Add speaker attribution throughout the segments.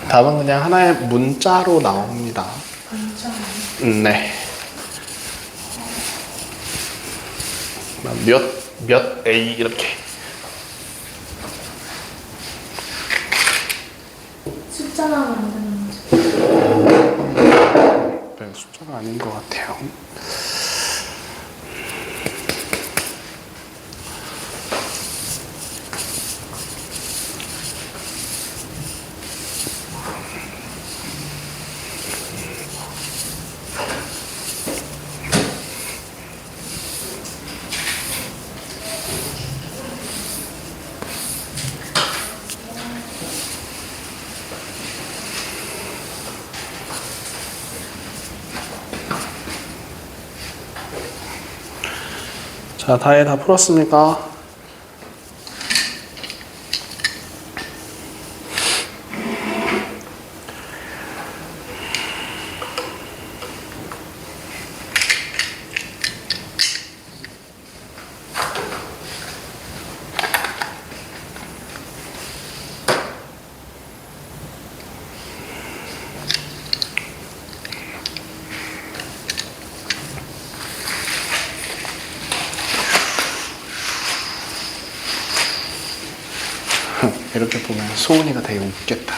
Speaker 1: 답은 그냥 하나의 문자로 나옵니다.
Speaker 2: 문자.
Speaker 1: 네. 몇 A 이렇게.
Speaker 2: 숫자가 만드는 거죠.
Speaker 1: 네, 숫자가 아닌 것 같아요. 자, 다 풀었습니까? 이렇게 보면 소은이가 되게 웃겠다.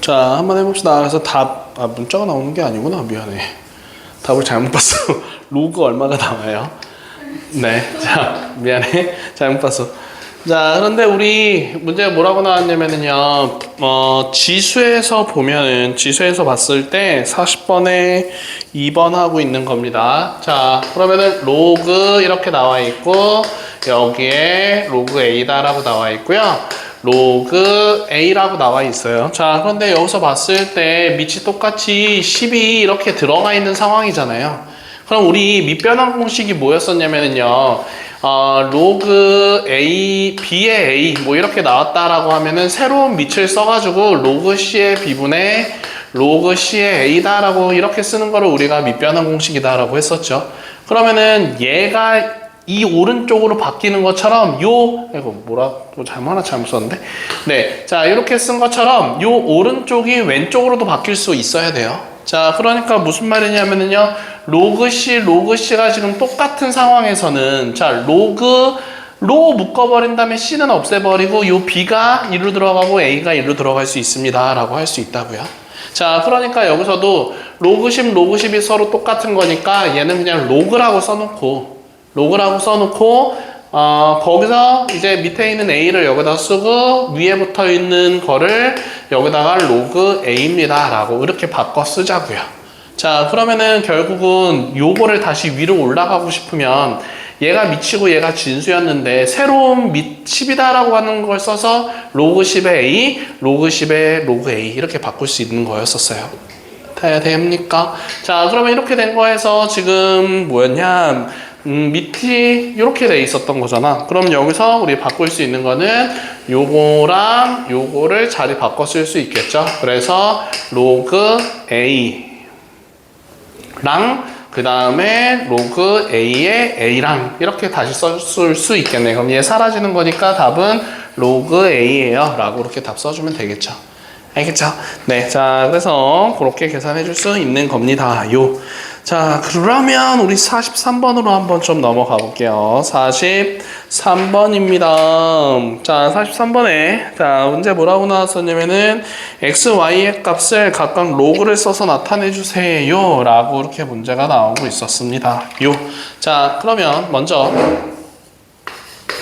Speaker 1: 자, 한번 해봅시다. 그래서 문자가 나오는 게 아니구나. 미안해. 답을 잘못 봤어. 로그 얼마가 나와요? 네. 자, 미안해. 잘못 봤어. 자, 그런데 우리 문제가 뭐라고 나왔냐면은요, 지수에서 봤을 때 40번에 2번 하고 있는 겁니다. 자, 그러면은 로그 이렇게 나와 있고, 여기에 로그 A다라고 나와 있고요. 로그 A라고 나와 있어요. 자, 그런데 여기서 봤을 때 밑이 똑같이 10이 이렇게 들어가 있는 상황이잖아요. 그럼 우리 밑변환 공식이 뭐였었냐면요. 로그 A, B의 A 뭐 이렇게 나왔다라고 하면은 새로운 밑을 써가지고 로그 C의 B분의 로그 C의 A다라고 이렇게 쓰는 거를 우리가 밑변환 공식이다라고 했었죠. 그러면은 얘가 이 오른쪽으로 바뀌는 것처럼 잘못 썼는데? 네. 자, 이렇게 쓴 것처럼 요 오른쪽이 왼쪽으로도 바뀔 수 있어야 돼요. 자, 그러니까 무슨 말이냐면은요. 로그 C가 지금 똑같은 상황에서는 자, 로 묶어버린 다음에 C는 없애버리고 요 B가 이리로 들어가고 A가 이리로 들어갈 수 있습니다. 라고 할 수 있다고요. 자, 그러니까 여기서도 로그 10이 서로 똑같은 거니까 얘는 그냥 로그라고 써놓고 거기서 이제 밑에 있는 A를 여기다 쓰고 위에 붙어 있는 거를 여기다가 로그 A입니다. 라고 이렇게 바꿔 쓰자고요. 자, 그러면은 결국은 요거를 다시 위로 올라가고 싶으면 얘가 밑이고 얘가 진수였는데 새로운 밑 10이다 라고 하는 걸 써서 로그 10의 A, 로그 10의 로그 A 이렇게 바꿀 수 있는 거였었어요. 됩니까? 자, 그러면 이렇게 된 거에서 지금 뭐였냐? 밑이 이렇게 돼 있었던 거잖아. 그럼 여기서 우리 바꿀 수 있는 거는 요거랑 요거를 자리 바꿔 쓸 수 있겠죠. 그래서 로그 A랑 그 다음에 로그 A의 A랑 이렇게 다시 쓸 수 있겠네. 그럼 얘 사라지는 거니까 답은 로그 A예요. 라고 이렇게 답 써주면 되겠죠. 알겠죠? 네. 자, 그래서 그렇게 계산해 줄 수 있는 겁니다. 자, 그러면 우리 43번으로 한번 좀 넘어가 볼게요. 43번입니다. 자, 43번에 자, 문제 뭐라고 나왔었냐면은 x, y의 값을 각각 로그를 써서 나타내 주세요. 라고 이렇게 문제가 나오고 있었습니다. 자, 그러면 먼저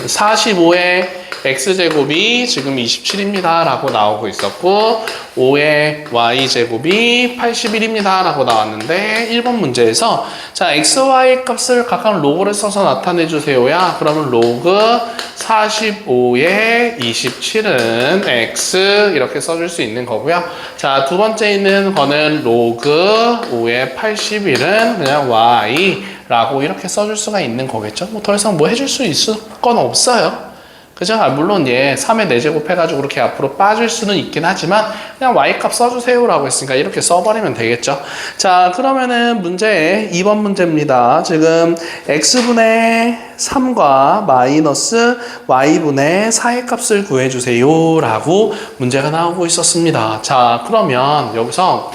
Speaker 1: 45의 x제곱이 지금 27입니다 라고 나오고 있었고 5의 y제곱이 81입니다 라고 나왔는데 1번 문제에서 자 x, y 값을 각각 로그를 써서 나타내 주세요야. 그러면 로그 45의 27은 x 이렇게 써줄 수 있는 거고요. 자 두 번째 있는 거는 로그 5의 81은 그냥 y 라고 이렇게 써줄 수가 있는 거겠죠. 뭐 더 이상 뭐 해줄 수 있을 건 없어요. 그죠? 물론 3의 4제곱 해가지고 그렇게 앞으로 빠질 수는 있긴 하지만 그냥 y값 써주세요 라고 했으니까 이렇게 써버리면 되겠죠. 자 그러면은 문제 2번 문제입니다. 지금 x분의 3과 마이너스 y분의 4의 값을 구해주세요 라고 문제가 나오고 있었습니다. 자 그러면 여기서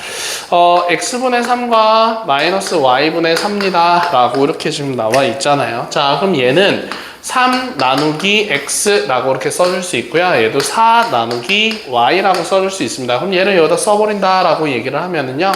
Speaker 1: x분의 3과 마이너스 y분의 3입니다 라고 이렇게 지금 나와 있잖아요. 자 그럼 얘는 3 나누기 x라고 이렇게 써줄 수 있고요. 얘도 4 나누기 y라고 써줄 수 있습니다. 그럼 얘를 여기다 써버린다 라고 얘기를 하면은요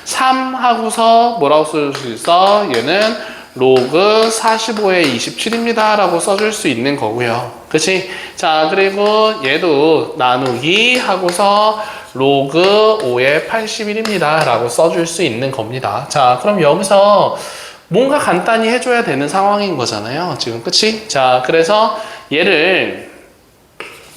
Speaker 1: 3 하고서 뭐라고 써줄 수 있어? 얘는 로그 45의 27입니다 라고 써줄 수 있는 거고요. 그치? 자 그리고 얘도 나누기 하고서 로그 5의 81입니다 라고 써줄 수 있는 겁니다. 자 그럼 여기서 뭔가 간단히 해줘야 되는 상황인 거잖아요. 지금 그치? 자 그래서 얘를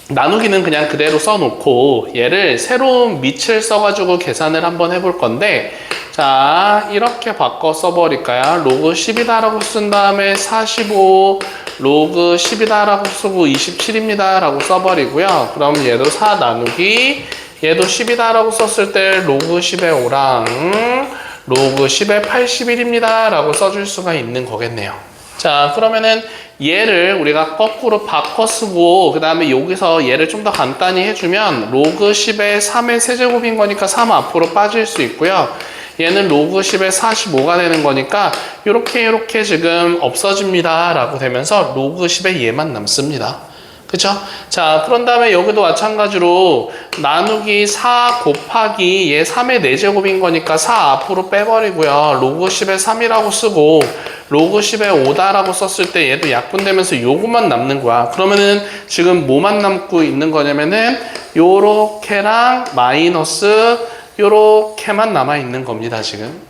Speaker 1: 나누기는 그냥 그대로 써놓고 얘를 새로운 밑을 써가지고 계산을 한번 해볼 건데 자 이렇게 바꿔 써버릴까요? 로그 10이다 라고 쓴 다음에 45 로그 10이다 라고 쓰고 27입니다 라고 써버리고요. 그럼 얘도 4 나누기 얘도 10이다 라고 썼을 때 로그 10의 5랑 로그 10의 81입니다 라고 써줄 수가 있는 거겠네요. 자 그러면은 얘를 우리가 거꾸로 바꿔 쓰고 그 다음에 여기서 얘를 좀 더 간단히 해주면 로그 10의 3의 세제곱인 거니까 3 앞으로 빠질 수 있고요. 얘는 로그 10의 45가 되는 거니까 이렇게 지금 없어집니다 라고 되면서 로그 10의 얘만 남습니다. 그쵸? 자, 그런 다음에 여기도 마찬가지로 나누기 4 곱하기 얘 3의 4제곱인 거니까 4 앞으로 빼버리고요. 로그 10의 3이라고 쓰고 로그 10의 5다라고 썼을 때 얘도 약분되면서 요것만 남는 거야. 그러면은 지금 뭐만 남고 있는 거냐면은 요렇게랑 마이너스 요렇게만 남아 있는 겁니다, 지금.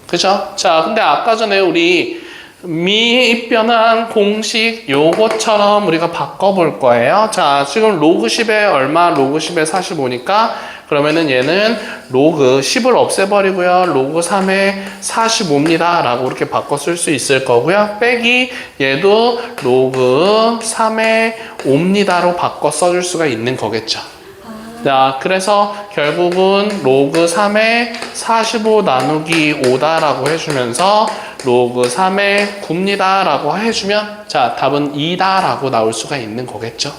Speaker 1: 그죠? 자, 근데 아까 전에 우리 미변환 공식 요것처럼 우리가 바꿔볼 거예요. 자, 지금 로그 10에 얼마? 로그 10에 45니까 그러면은 얘는 로그 10을 없애버리고요. 로그 3에 45입니다. 라고 이렇게 바꿔 쓸 수 있을 거고요. 빼기 얘도 로그 3에 5입니다로 바꿔 써줄 수가 있는 거겠죠. 자, 그래서 결국은 로그 3에 45 나누기 5다라고 해주면서 로그 3에 9입니다 라고 해주면 자 답은 2다 라고 나올 수가 있는 거겠죠.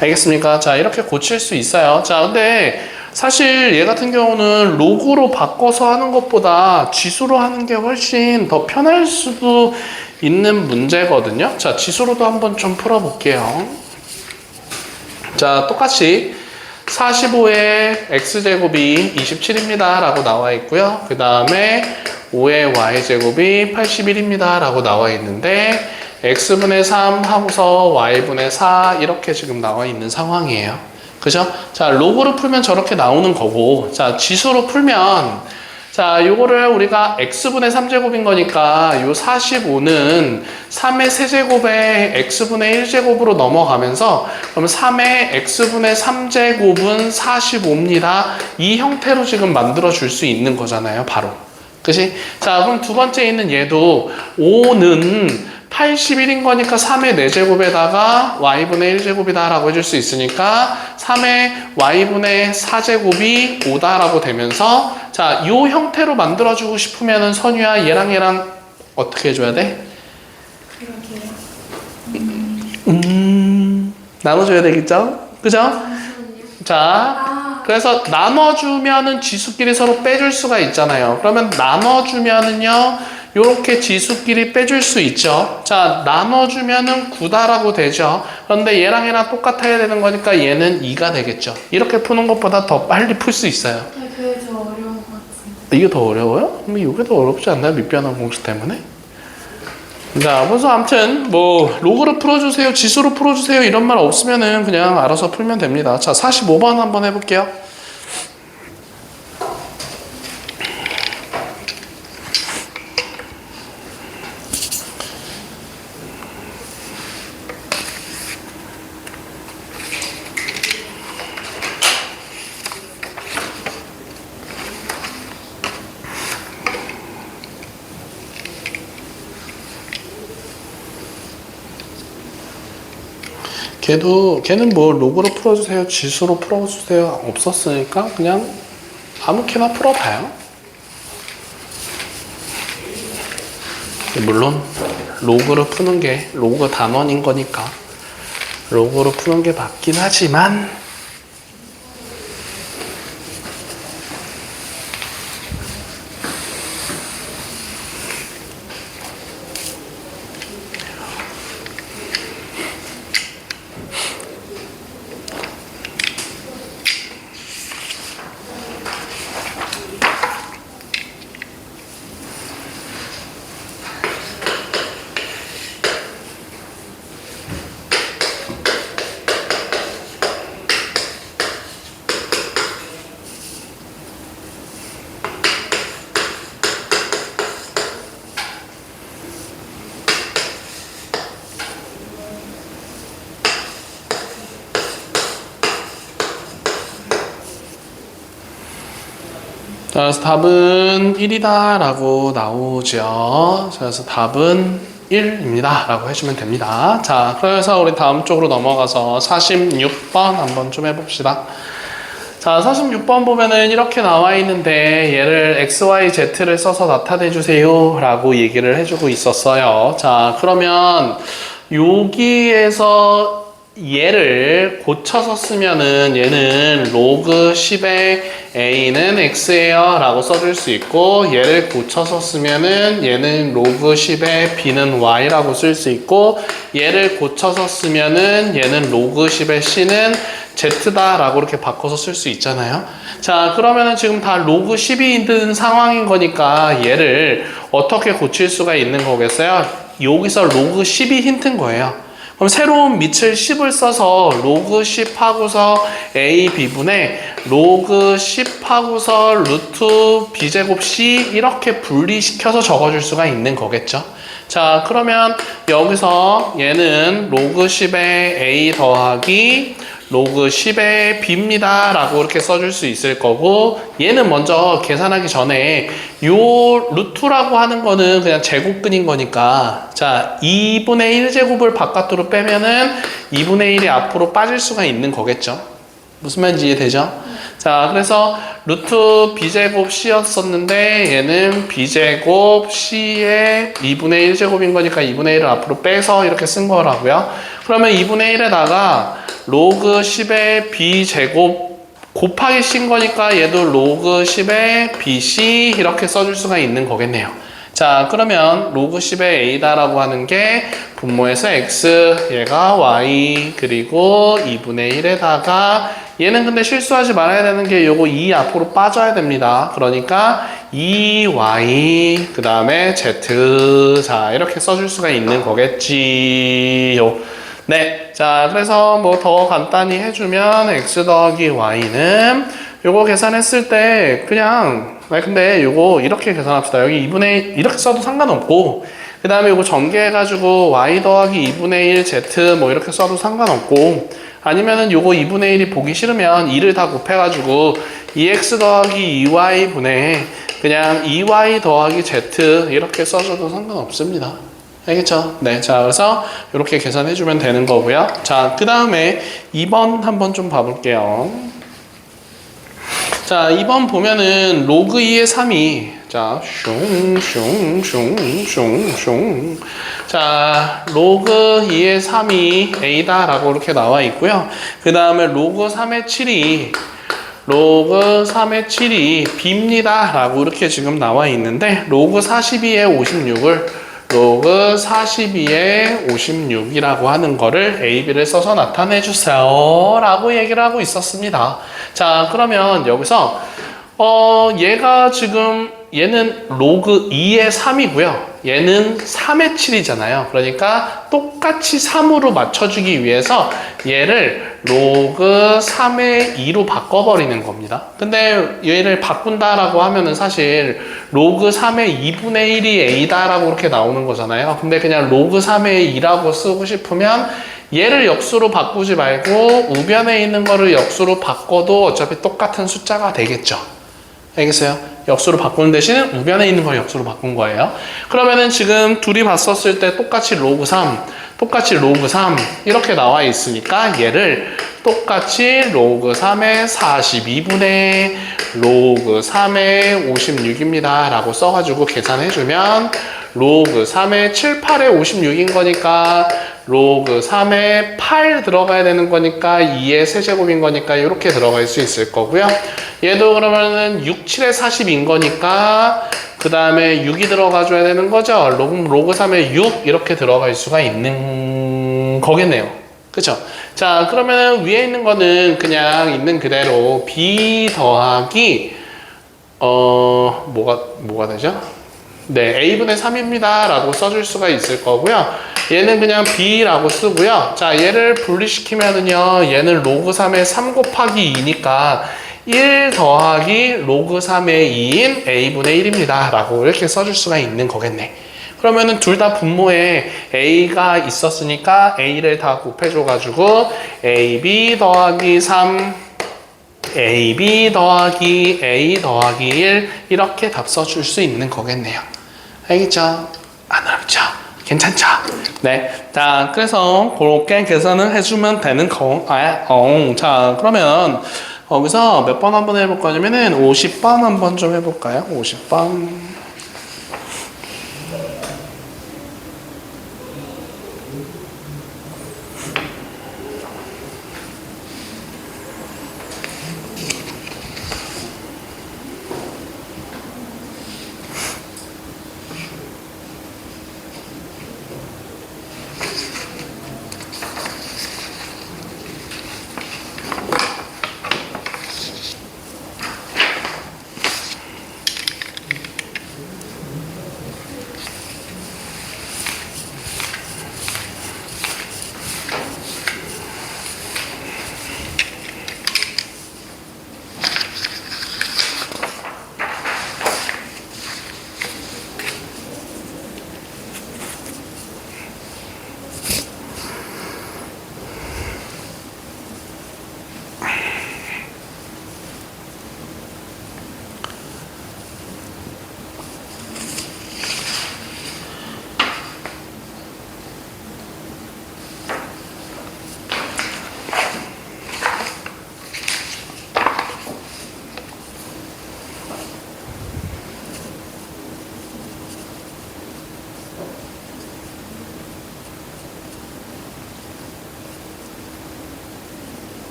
Speaker 1: 알겠습니까? 자 이렇게 고칠 수 있어요. 자 근데 사실 얘 같은 경우는 로그로 바꿔서 하는 것보다 지수로 하는 게 훨씬 더 편할 수도 있는 문제거든요. 자 지수로도 한번 좀 풀어볼게요. 자 똑같이 45의 x제곱이 27입니다 라고 나와 있고요. 그 다음에 5의 y제곱이 81입니다 라고 나와 있는데 x분의 3 하고서 y분의 4 이렇게 지금 나와 있는 상황이에요. 그죠? 자 로그로 풀면 저렇게 나오는 거고 자 지수로 풀면 자 요거를 우리가 x분의 3제곱인 거니까 요 45는 3의 세제곱에 x분의 1제곱으로 넘어가면서 그럼 3의 x분의 3제곱은 45입니다. 이 형태로 지금 만들어 줄 수 있는 거잖아요. 바로. 그치? 자 그럼 두 번째 있는 얘도 5는 81인 거니까 3의 4제곱에다가 y분의 1제곱이다 라고 해줄 수 있으니까 3의 y분의 4제곱이 5다 라고 되면서 자, 요 형태로 만들어주고 싶으면은 선유야 얘랑 어떻게 해줘야 돼? 나눠줘야 되겠죠? 그죠? 자, 그래서 나눠주면은 지수끼리 서로 빼줄 수가 있잖아요. 그러면 나눠주면은요 요렇게 지수끼리 빼줄 수 있죠. 자, 나눠주면은 9다라고 되죠. 그런데 얘랑 똑같아야 되는 거니까 얘는 2가 되겠죠. 이렇게 푸는 것보다 더 빨리 풀 수 있어요.
Speaker 2: 그게 더 어려운 것 같아요.
Speaker 1: 이게 더 어려워요? 근데 이게 더 어렵지 않나요? 밑변환 공식 때문에? 자, 그래서 아무튼 뭐 로그로 풀어주세요, 지수로 풀어주세요 이런 말 없으면은 그냥 알아서 풀면 됩니다. 자, 45번 한번 해볼게요. 걔는 뭐 로그로 풀어주세요, 지수로 풀어주세요 없었으니까 그냥 아무렇게나 풀어봐요. 물론 로그로 푸는 게 로그 단원인 거니까 로그로 푸는 게 맞긴 하지만 자, 그래서 답은 1이다 라고 나오죠. 자, 그래서 답은 1입니다 라고 해주면 됩니다. 자, 그래서 우리 다음 쪽으로 넘어가서 46번 한번 좀 해봅시다. 자, 46번 보면은 이렇게 나와 있는데 얘를 x, y, z를 써서 나타내 주세요 라고 얘기를 해주고 있었어요. 자, 그러면 여기에서 얘를 고쳐서 쓰면은 얘는 로그 10의 a는 x예요 라고 써줄 수 있고, 얘를 고쳐서 쓰면은 얘는 로그 10의 b는 y라고 쓸 수 있고, 얘를 고쳐서 쓰면은 얘는 로그 10의 c는 z다 라고 이렇게 바꿔서 쓸 수 있잖아요. 자, 그러면은 지금 다 로그 10이 있는 상황인 거니까 얘를 어떻게 고칠 수가 있는 거겠어요? 여기서 로그 10이 힌트인 거예요. 그럼 새로운 밑을 10을 써서 로그 10 하고서 a b분의 로그 10 하고서 루트 b제곱 c 이렇게 분리시켜서 적어줄 수가 있는 거겠죠. 자, 그러면 여기서 얘는 로그 10의 a 더하기 로그 10의 b입니다 라고 이렇게 써줄 수 있을 거고, 얘는 먼저 계산하기 전에 요 루트라고 하는 거는 그냥 제곱근인 거니까, 자, 2분의 1제곱을 바깥으로 빼면은 2분의 1이 앞으로 빠질 수가 있는 거겠죠. 무슨 말인지 이해되죠? 자, 그래서 루트 b제곱 c였었는데 얘는 b제곱 c의 2분의 1제곱인 거니까 2분의 1을 앞으로 빼서 이렇게 쓴 거라고요. 그러면 2분의 1에다가 로그 10의 b제곱 곱하기 c인 거니까 얘도 로그 10의 bc 이렇게 써줄 수가 있는 거겠네요. 자, 그러면 로그 10의 a다라고 하는 게 분모에서 x, 얘가 y, 그리고 2분의 1에다가 얘는 근데 실수하지 말아야 되는 게 요거 2 앞으로 빠져야 됩니다. 그러니까 2y 그 다음에 z, 자, 이렇게 써줄 수가 있는 거겠지요. 네, 자, 그래서 뭐 더 간단히 해주면 x 더하기 y는 요거 계산했을 때 그냥, 근데 요거 이렇게 계산합시다. 여기 2분의 1 이렇게 써도 상관없고, 그 다음에 요거 전개해가지고 y 더하기 2분의 1 z 뭐 이렇게 써도 상관없고, 아니면은 요거 2분의 1이 보기 싫으면 2를 다 곱해가지고 2x 더하기 2y 분의 그냥 2y 더하기 z 이렇게 써줘도 상관없습니다. 알겠죠? 네, 자, 그래서 이렇게 계산해주면 되는 거고요. 자, 그 다음에 2번 한번 좀 봐볼게요. 자, 2번 보면은 로그 2의 3이, 자, 슝. 자, 로그 2의 3이 a다 라고 이렇게 나와 있고요. 그 다음에 로그 3의 7이 b입니다 라고 이렇게 지금 나와 있는데, 로그 42의 56을 로그 42의 56이라고 하는 거를 a, b를 써서 나타내 주세요 라고 얘기를 하고 있었습니다. 자, 그러면 여기서 얘가 지금 얘는 로그 2의 3이고요. 얘는 3의 7이잖아요. 그러니까 똑같이 3으로 맞춰주기 위해서 얘를 로그 3의 2로 바꿔버리는 겁니다. 근데 얘를 바꾼다라고 하면은 사실 로그 3의 2분의 1이 a다라고 이렇게 나오는 거잖아요. 근데 그냥 로그 3의 2라고 쓰고 싶으면 얘를 역수로 바꾸지 말고 우변에 있는 거를 역수로 바꿔도 어차피 똑같은 숫자가 되겠죠. 알겠어요? 역수로 바꾸는 대신 우변에 있는 걸 역수로 바꾼 거예요. 그러면은 지금 둘이 봤었을 때 똑같이 로그 3, 똑같이 로그 3 이렇게 나와 있으니까 얘를 똑같이 로그 3의 42분의 로그 3의 56입니다 라고 써가지고 계산해주면 로그 3의 7, 8의 56인 거니까 로그 3에 8 들어가야 되는 거니까 2의 세제곱인 거니까 이렇게 들어갈 수 있을 거고요. 얘도 그러면은 6, 7의 40인 거니까 그 다음에 6이 들어가줘야 되는 거죠. 로그 3에 6 이렇게 들어갈 수가 있는 거겠네요. 그쵸? 자, 그러면은 위에 있는 거는 그냥 있는 그대로 b 더하기 뭐가 되죠? 네, a분의 3입니다 라고 써줄 수가 있을 거고요. 얘는 그냥 b라고 쓰고요. 자, 얘를 분리시키면은요, 얘는 로그 3의 3 곱하기 2니까 1 더하기 로그 3의 2인 a분의 1입니다 라고 이렇게 써줄 수가 있는 거겠네. 그러면은 둘 다 분모에 a가 있었으니까 a를 다 곱해줘가지고 ab 더하기 3 ab 더하기 a 더하기 1 이렇게 답 써줄 수 있는 거겠네요. 알겠죠? 안 어렵죠? 괜찮죠? 네. 자, 그래서 그렇게 계산을 해주면 되는 거. 자, 그러면 거기서 몇 번 한번 해볼 거냐면은 50번 한번 좀 해볼까요? 50번.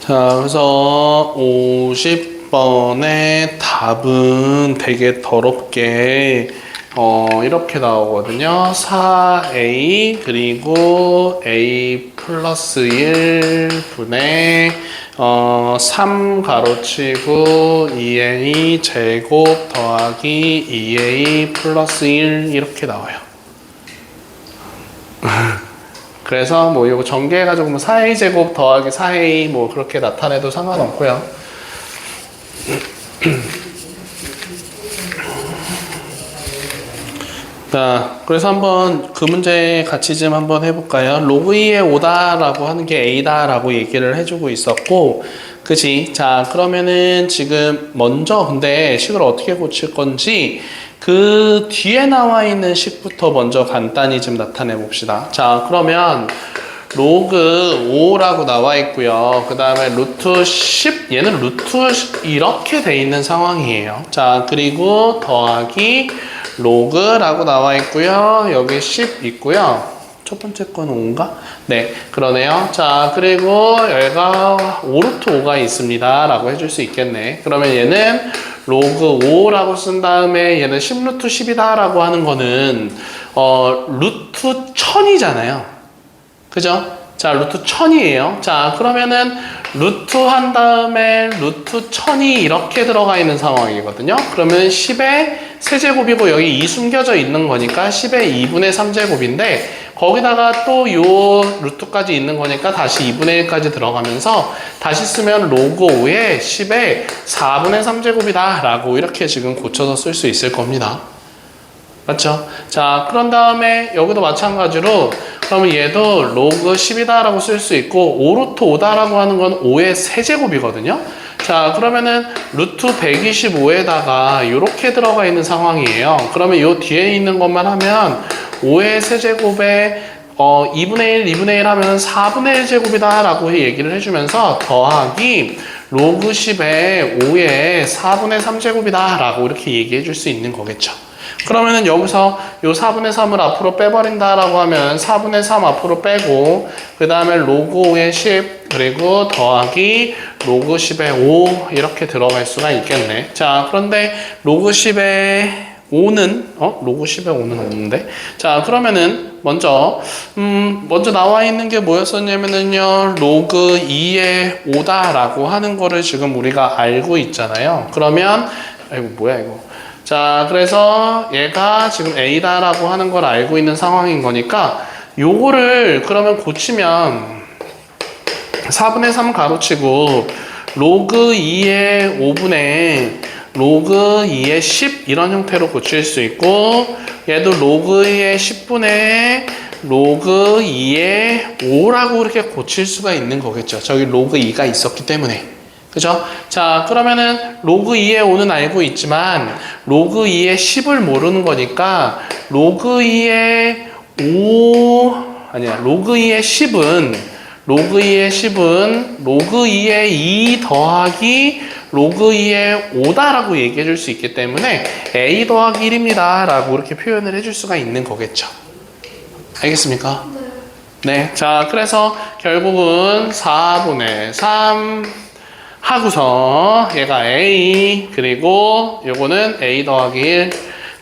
Speaker 1: 자, 그래서 50번의 답은 되게 더럽게 이렇게 나오거든요. 4a 그리고 a 플러스 1분의 3 가로치고 2a 제곱 더하기 2a 플러스 1 이렇게 나와요. 그래서 뭐 이거 전개해가지고 뭐 4a 제곱 더하기 4a 뭐 그렇게 나타내도 상관없고요. 자, 그래서 한번 그 문제 같이 좀 한번 해볼까요? 로그 2의 5다라고 하는 게 a다라고 얘기를 해주고 있었고, 그지? 자, 그러면은 지금 먼저 근데 식을 어떻게 고칠 건지 그 뒤에 나와 있는 식부터 먼저 간단히 좀 나타내 봅시다. 자, 그러면 로그 5라고 나와 있고요. 그 다음에 루트 10, 얘는 루트 10 이렇게 돼 있는 상황이에요. 자, 그리고 더하기 로그라고 나와 있고요. 여기 10 있고요. 첫 번째 건 5인가? 네, 그러네요. 자, 그리고 얘가 5루트 5가 있습니다. 라고 해줄 수 있겠네. 그러면 얘는 로그 5라고 쓴 다음에 얘는 10루트 10이다 라고 하는 거는 루트 1000이잖아요. 그죠? 자, 루트 1000이에요. 자, 그러면은 루트 한 다음에 루트 1000이 이렇게 들어가 있는 상황이거든요. 그러면 10의 세제곱이고 여기 2 숨겨져 있는 거니까 10의 2분의 3제곱인데 거기다가 또 요 루트까지 있는 거니까 다시 2분의 1까지 들어가면서 다시 쓰면 로그 5에 10의 4분의 3제곱이다 라고 이렇게 지금 고쳐서 쓸 수 있을 겁니다. 맞죠? 자, 그런 다음에 여기도 마찬가지로 그러면 얘도 로그 10이다 라고 쓸 수 있고 5루트 5다 라고 하는 건 5의 세제곱이거든요. 자, 그러면은 루트 125에다가 이렇게 들어가 있는 상황이에요. 그러면 요 뒤에 있는 것만 하면 5의 세제곱에 2분의 1, 2분의 1 하면 4분의 1제곱이다 라고 얘기를 해주면서 더하기 로그 10에 5의 4분의 3제곱이다 라고 이렇게 얘기해 줄 수 있는 거겠죠. 그러면은 여기서 요 4분의 3을 앞으로 빼버린다라고 하면 4분의 3 앞으로 빼고 그 다음에 로그 5의 10 그리고 더하기 로그 10의 5 이렇게 들어갈 수가 있겠네. 자, 그런데 로그 10의 5는 로그 10의 5는 없는데 자, 그러면은 먼저 나와 있는 게 뭐였었냐면은요 로그 2의 5다 라고 하는 거를 지금 우리가 알고 있잖아요. 그러면 아이고 뭐야 이거. 자, 그래서 얘가 지금 A다라고 하는 걸 알고 있는 상황인 거니까 요거를 그러면 고치면 4분의 3 가로치고 로그 2의 5분의 로그 2의 10 이런 형태로 고칠 수 있고 얘도 로그 2의 10분의 로그 2의 5라고 이렇게 고칠 수가 있는 거겠죠. 저기 로그 2가 있었기 때문에. 그죠? 자, 그러면은 로그 2의 5는 알고 있지만 로그 2의 10을 모르는 거니까 로그 2의 5 아니야. 로그 2의 10은 로그 2의 2 더하기 로그 2의 5다라고 얘기해 줄 수 있기 때문에 A 더하기 1입니다 라고 이렇게 표현을 해줄 수가 있는 거겠죠. 알겠습니까? 네. 자, 그래서 결국은 4분의 3 하고서 얘가 A 그리고 요거는 A 더하기 1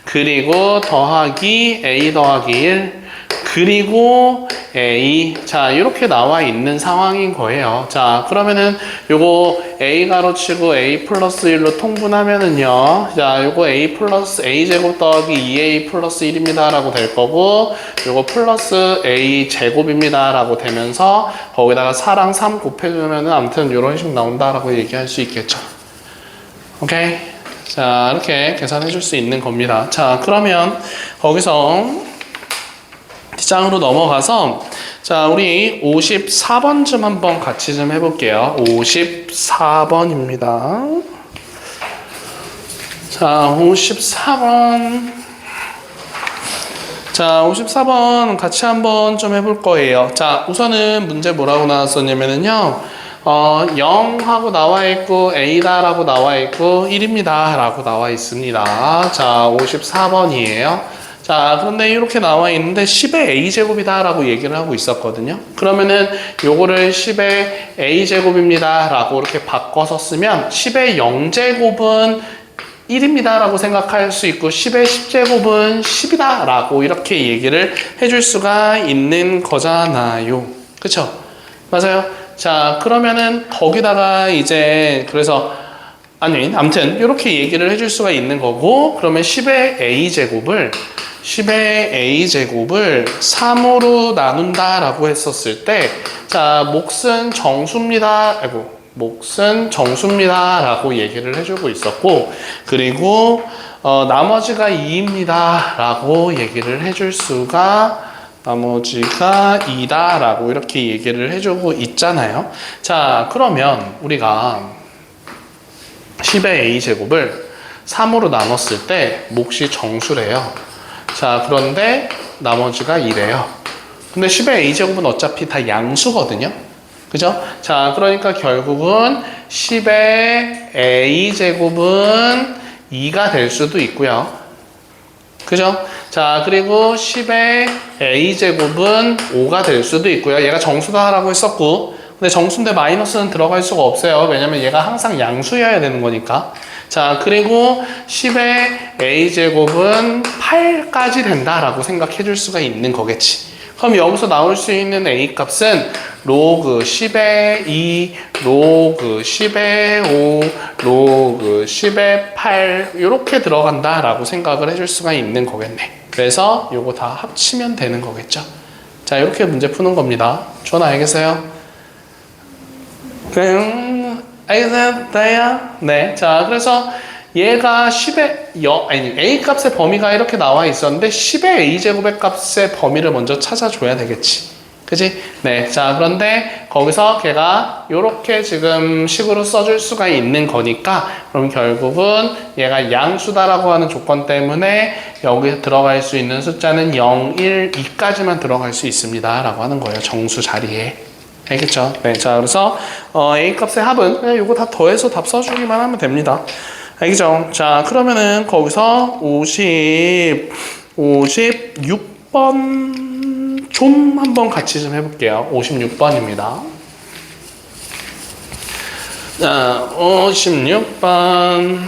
Speaker 1: 그리고 더하기 A 더하기 1 그리고 A 자 이렇게 나와 있는 상황인 거예요. 자, 그러면은 요거 A 가로치고 A 플러스 1로 통분하면은요 자 요거 A 플러스 A 제곱 더하기 2A 플러스 1입니다 라고 될 거고 요거 플러스 A 제곱입니다 라고 되면서 거기다가 4랑 3 곱해주면은 아무튼 요런 식 나온다 라고 얘기할 수 있겠죠. 오케이. 자, 이렇게 계산해 줄 수 있는 겁니다. 자, 그러면 거기서 뒷장으로 넘어가서 자, 우리 54번쯤 한번 같이 좀 해볼게요. 54번입니다. 자, 54번. 자, 54번 같이 한번 좀 해볼 거예요. 자, 우선은 문제 뭐라고 나왔었냐면은요, 0 하고 나와 있고, A다 라고 나와 있고, 1입니다 라고 나와 있습니다. 자, 54번이에요. 자, 그런데 이렇게 나와 있는데 10의 A제곱이다 라고 얘기를 하고 있었거든요. 그러면은 요거를 10의 A제곱입니다 라고 이렇게 바꿔서 쓰면 10의 0제곱은 1입니다 라고 생각할 수 있고 10의 10제곱은 10이다 라고 이렇게 얘기를 해줄 수가 있는 거잖아요. 그쵸? 맞아요? 자, 그러면은 거기다가 이제 그래서 아니 아무튼 이렇게 얘기를 해줄 수가 있는 거고 그러면 10의 A제곱을 3으로 나눈다 라고 했었을 때 자, 몫은 정수입니다. 몫은 정수입니다 라고 얘기를 해주고 있었고 그리고 나머지가 2입니다 라고 얘기를 해줄 수가 나머지가 2다 라고 이렇게 얘기를 해주고 있잖아요. 자, 그러면 우리가 10의 A제곱을 3으로 나눴을 때 몫이 정수래요. 자, 그런데 나머지가 2래요. 근데 10의 A제곱은 어차피 다 양수거든요. 그죠? 자, 그러니까 결국은 10의 A제곱은 2가 될 수도 있고요. 그죠? 자, 그리고 10의 a제곱은 5가 될 수도 있고요. 얘가 정수다라고 했었고, 근데 정수인데 마이너스는 들어갈 수가 없어요. 왜냐면 얘가 항상 양수여야 되는 거니까. 자, 그리고 10의 a제곱은 8까지 된다라고 생각해 줄 수가 있는 거겠지. 그럼 여기서 나올 수 있는 a 값은 로그 10의 2, 로그 10의 5, 로그 10의 8 이렇게 들어간다라고 생각을 해줄 수가 있는 거겠네. 그래서 요거 다 합치면 되는 거겠죠. 자, 이렇게 문제 푸는 겁니다. 전 알겠어요? 알겠어요? 다요? 네. 자, 그래서 얘가 10의 A 값의 범위가 이렇게 나와 있었는데 10의 A제곱의 값의 범위를 먼저 찾아줘야 되겠지. 그지? 네. 자, 그런데 거기서 걔가 이렇게 지금 식으로 써줄 수가 있는 거니까 그럼 결국은 얘가 양수다라고 하는 조건 때문에 여기 들어갈 수 있는 숫자는 0, 1, 2까지만 들어갈 수 있습니다. 라고 하는 거예요. 정수 자리에. 알겠죠? 네. 자, 그래서 A 값의 합은 그냥 이거 다 더해서 답 써주기만 하면 됩니다. 알겠죠? 자, 그러면은 거기서 56번 좀 한번 같이 좀 해볼게요. 56번입니다. 자, 56번.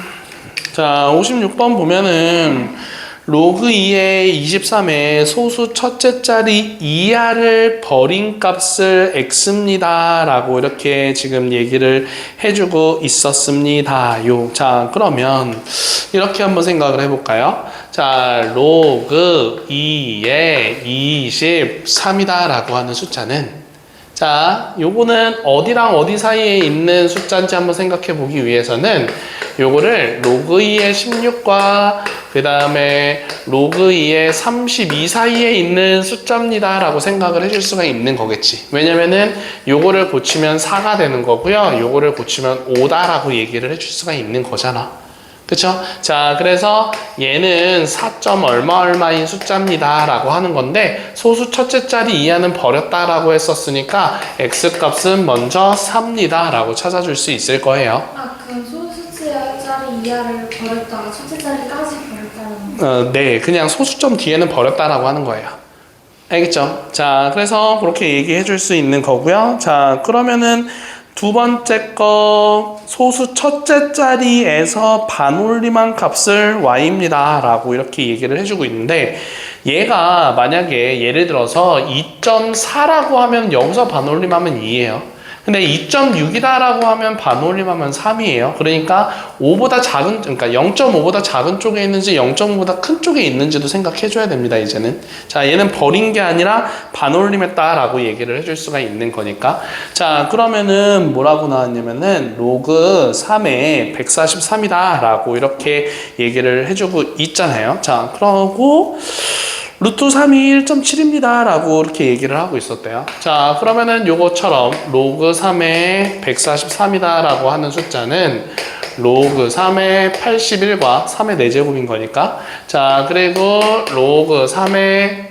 Speaker 1: 자, 56번 보면은 로그 2의 23의 소수 첫째 자리 이하를 버린 값을 x입니다. 라고 이렇게 지금 얘기를 해주고 있었습니다. 자, 그러면 이렇게 한번 생각을 해볼까요? 자, 로그 2의 23이다. 라고 하는 숫자는 자, 요거는 어디랑 어디 사이에 있는 숫자인지 한번 생각해 보기 위해서는 요거를 로그 2의 16과 그 다음에 로그 2의 32 사이에 있는 숫자입니다 라고 생각을 해줄 수가 있는 거겠지. 왜냐면은 요거를 고치면 4가 되는 거고요. 요거를 고치면 5다 라고 얘기를 해줄 수가 있는 거잖아. 그쵸? 자, 그래서 얘는 4. 얼마인 숫자입니다 라고 하는 건데 소수 첫째 자리 이하는 버렸다 라고 했었으니까 x값은 먼저 3입니다 라고 찾아줄 수 있을 거예요.
Speaker 2: 아, 그럼 소수째 자리 이하를 버렸다가 첫째 자리까지 버렸다는
Speaker 1: 네, 그냥 소수점 뒤에는 버렸다라고 하는 거예요. 알겠죠? 자, 그래서 그렇게 얘기해 줄 수 있는 거고요. 자, 그러면은 두 번째 거 소수 첫째 자리에서 반올림한 값을 y입니다 라고 이렇게 얘기를 해주고 있는데 얘가 만약에 예를 들어서 2.4라고 하면 여기서 반올림하면 2예요. 근데 2.6이다 라고 하면 반올림하면 3이에요. 그러니까 5보다 작은, 그러니까 0.5보다 작은 쪽에 있는지 0.5보다 큰 쪽에 있는지도 생각해 줘야 됩니다, 이제는. 자, 얘는 버린 게 아니라 반올림했다 라고 얘기를 해줄 수가 있는 거니까. 자, 그러면은 뭐라고 나왔냐면은 로그 3에 143이다 라고 이렇게 얘기를 해주고 있잖아요. 자, 그러고 루트 3이 1.7입니다 라고 이렇게 얘기를 하고 있었대요. 자, 그러면은 요거처럼 로그 3의 143이다 라고 하는 숫자는 로그 3의 81과 3의 4제곱인 거니까 자, 그리고 로그 3의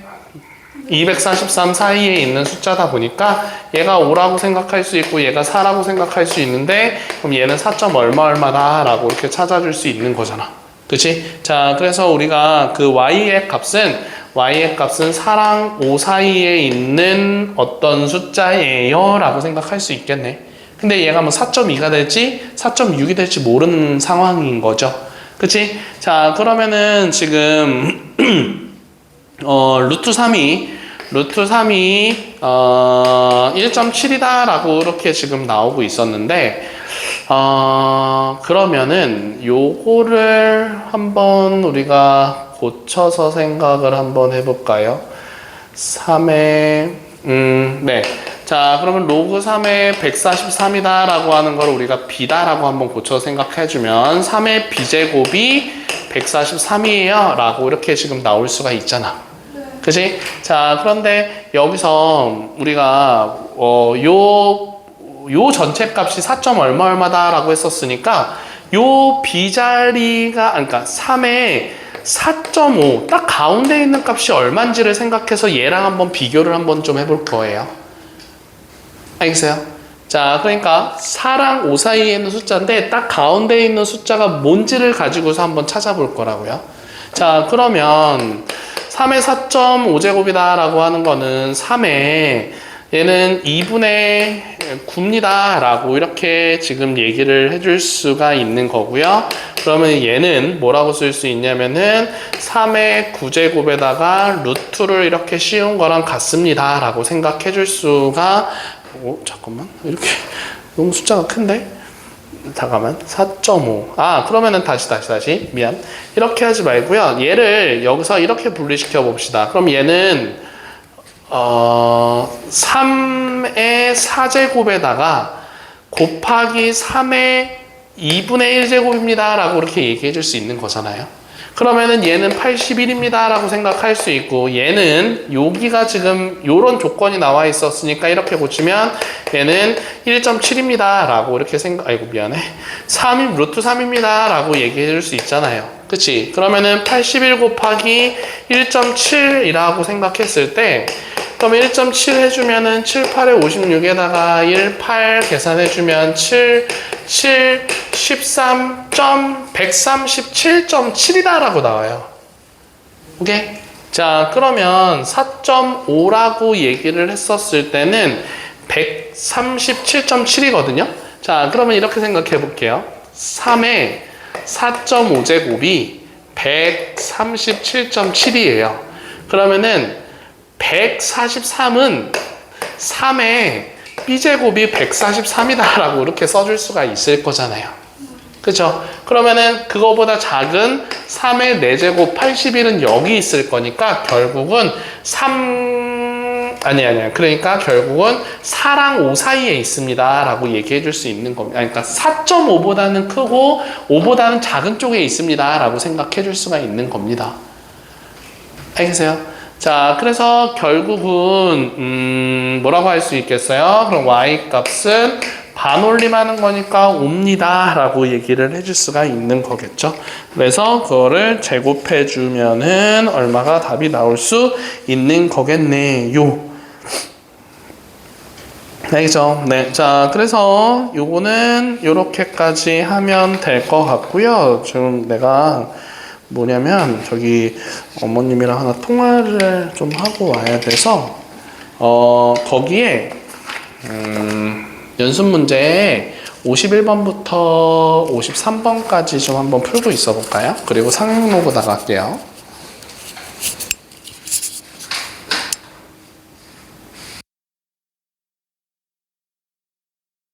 Speaker 1: 243 사이에 있는 숫자다 보니까 얘가 5라고 생각할 수 있고 얘가 4라고 생각할 수 있는데 그럼 얘는 4. 얼마다 라고 이렇게 찾아줄 수 있는 거잖아. 그치? 자, 그래서 우리가 그 y의 값은 4랑 5 사이에 있는 어떤 숫자예요 라고 생각할 수 있겠네. 근데 얘가 뭐 4.2가 될지 4.6이 될지 모르는 상황인 거죠. 그치? 자, 그러면은 지금 루트 3이 1.7이다 라고 이렇게 지금 나오고 있었는데 그러면은 요거를 한번 우리가 고쳐서 생각을 한번 해볼까요? 3의 네. 자, 그러면 로그 3의 143이다 라고 하는 걸 우리가 b다 라고 한번 고쳐서 생각해주면 3의 b제곱이 143이에요 라고 이렇게 지금 나올 수가 있잖아. 그치? 자, 그런데 여기서 우리가 요 전체 값이 4. 얼마다 라고 했었으니까 요 b자리가 그러니까 3의 4.5 딱 가운데 있는 값이 얼마인지를 생각해서 얘랑 한번 비교를 한번 좀 해볼 거예요. 알겠어요? 자, 그러니까 4랑 5 사이에 있는 숫자인데 딱 가운데 있는 숫자가 뭔지를 가지고서 한번 찾아볼 거라고요. 자, 그러면 3의 4.5제곱이다 라고 하는 거는 3의 얘는 2분의 9입니다 라고 이렇게 지금 얘기를 해줄 수가 있는 거고요. 그러면 얘는 뭐라고 쓸 수 있냐면은 3의 9제곱에다가 루트를 이렇게 씌운 거랑 같습니다 라고 생각해 줄 수가 잠깐만 이렇게 너무 숫자가 큰데? 잠깐만 4.5 그러면은 다시 미안 이렇게 하지 말고요. 얘를 여기서 이렇게 분리시켜 봅시다. 그럼 얘는 3의 4제곱에다가 곱하기 3의 2분의 1제곱입니다 라고 이렇게 얘기해 줄 수 있는 거잖아요. 그러면은 얘는 81입니다 라고 생각할 수 있고, 얘는 여기가 지금 요런 조건이 나와 있었으니까 이렇게 고치면 얘는 1.7입니다 라고 이렇게 미안해 3이 루트 3입니다 라고 얘기해 줄 수 있잖아요. 그치? 그러면은 81 곱하기 1.7이라고 생각했을 때, 그러면 1.7 해주면은 7, 8에 56에다가 1, 8 계산해주면 7, 137.7이다 라고 나와요. 오케이? 자, 그러면 4.5라고 얘기를 했었을 때는 137.7이거든요. 자, 그러면 이렇게 생각해 볼게요. 3의 4.5제곱이 137.7이에요. 그러면은 143은 3의 b제곱이 143이다 라고 이렇게 써줄 수가 있을 거잖아요. 그쵸? 그러면은 그거보다 작은 3의 4제곱 81은 여기 있을 거니까 결국은 그러니까 결국은 4랑 5 사이에 있습니다 라고 얘기해 줄 수 있는 겁니다. 그러니까 4.5보다는 크고 5보다는 작은 쪽에 있습니다 라고 생각해 줄 수가 있는 겁니다. 알겠어요? 자, 그래서 결국은 뭐라고 할 수 있겠어요? 그럼 y 값은 반올림하는 거니까 5입니다 라고 얘기를 해줄 수가 있는 거겠죠. 그래서 그거를 제곱해 주면은 얼마가 답이 나올 수 있는 거겠네요. 알겠죠? 네. 자, 그래서 요거는 요렇게까지 하면 될 것 같고요. 지금 내가 뭐냐면 저기 어머님이랑 하나 통화를 좀 하고 와야 돼서 거기에 연습 문제 51번부터 53번까지 좀 한번 풀고 있어 볼까요? 그리고 상용로그 나갈게요.